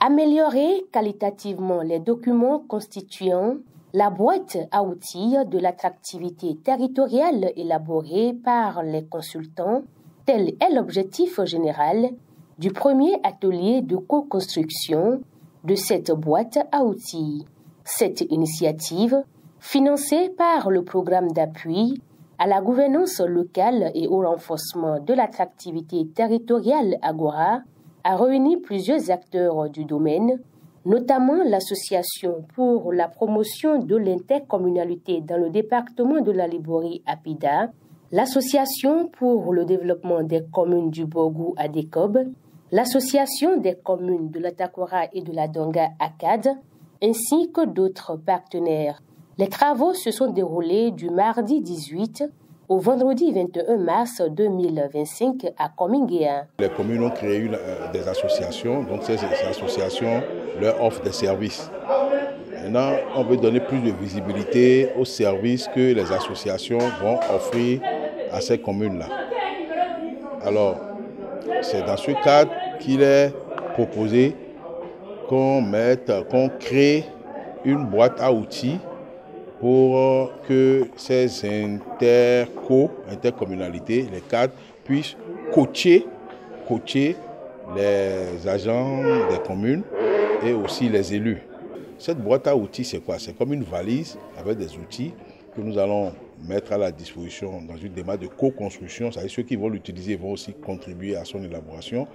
Améliorer qualitativement les documents constituant la boîte à outils de l'attractivité territoriale élaborée par les consultants, tel est l'objectif général du premier atelier de co-construction de cette boîte à outils. Cette initiative, financée par le programme d'appui à la gouvernance locale et au renforcement de l'attractivité territoriale Agora, a réuni plusieurs acteurs du domaine, notamment l'Association pour la promotion de l'intercommunalité dans le département de la Liborie APIDA, l'Association pour le développement des communes du Borgou à Décob, l'Association des communes de la Takora et de la Donga ACAD, ainsi que d'autres partenaires. Les travaux se sont déroulés du mardi 18 au vendredi 21 mars 2025 à Komingéa. Les communes ont créé des associations, donc ces associations leur offrent des services. Maintenant, on veut donner plus de visibilité aux services que les associations vont offrir à ces communes-là. Alors, c'est dans ce cadre qu'il est proposé qu'on crée une boîte à outils pour que ces intercommunalités, les cadres, puissent coacher les agents des communes et aussi les élus. Cette boîte à outils, c'est quoi? C'est comme une valise avec des outils que nous allons mettre à la disposition dans une démarche de co-construction. C'est-à-dire ceux qui vont l'utiliser vont aussi contribuer à son élaboration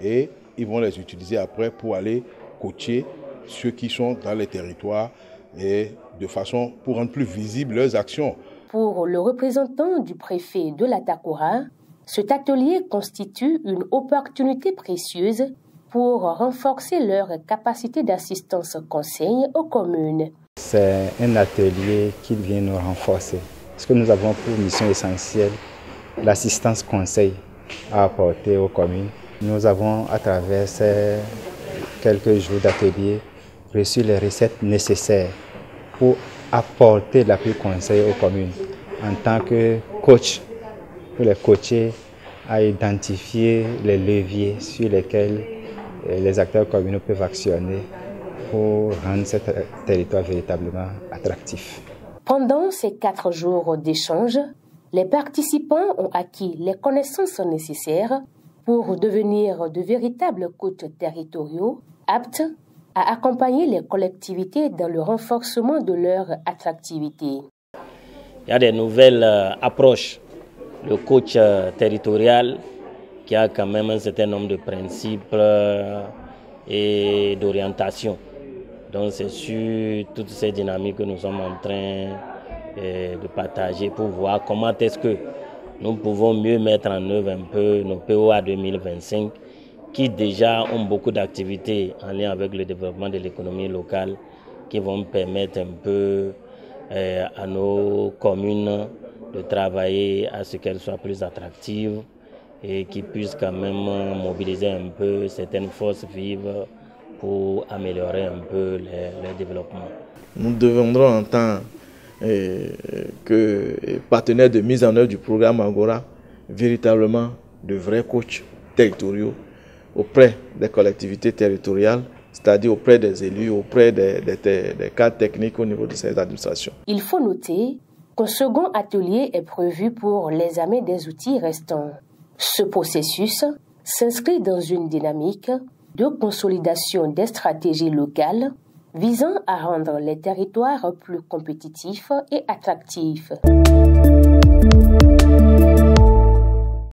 et ils vont les utiliser après pour aller coacher ceux qui sont dans les territoires et de façon pour rendre plus visibles leurs actions. Pour le représentant du préfet de la Takora, cet atelier constitue une opportunité précieuse pour renforcer leur capacité d'assistance conseil aux communes. C'est un atelier qui vient nous renforcer parce que nous avons pour mission essentielle l'assistance conseil à apporter aux communes. Nous avons à travers ces quelques jours d'atelier reçu les recettes nécessaires pour apporter l'appui conseil aux communes en tant que coach, pour les coacher à identifier les leviers sur lesquels les acteurs communaux peuvent actionner pour rendre ce territoire véritablement attractif. Pendant ces 4 jours d'échange, les participants ont acquis les connaissances nécessaires pour devenir de véritables coachs territoriaux aptes à accompagner les collectivités dans le renforcement de leur attractivité. Il y a des nouvelles approches. Le coach territorial qui a quand même un certain nombre de principes et d'orientation. Donc c'est sur toutes ces dynamiques que nous sommes en train de partager pour voir comment est-ce que nous pouvons mieux mettre en œuvre un peu nos POA 2025 qui déjà ont beaucoup d'activités en lien avec le développement de l'économie locale qui vont permettre un peu à nos communes de travailler à ce qu'elles soient plus attractives et qui puissent quand même mobiliser un peu certaines forces vives pour améliorer un peu le développement. Nous deviendrons en tant que partenaires de mise en œuvre du programme Agora véritablement de vrais coachs territoriaux auprès des collectivités territoriales, c'est-à-dire auprès des élus, auprès des cadres techniques au niveau de ces administrations. Il faut noter qu'un second atelier est prévu pour l'examen des outils restants. Ce processus s'inscrit dans une dynamique de consolidation des stratégies locales visant à rendre les territoires plus compétitifs et attractifs.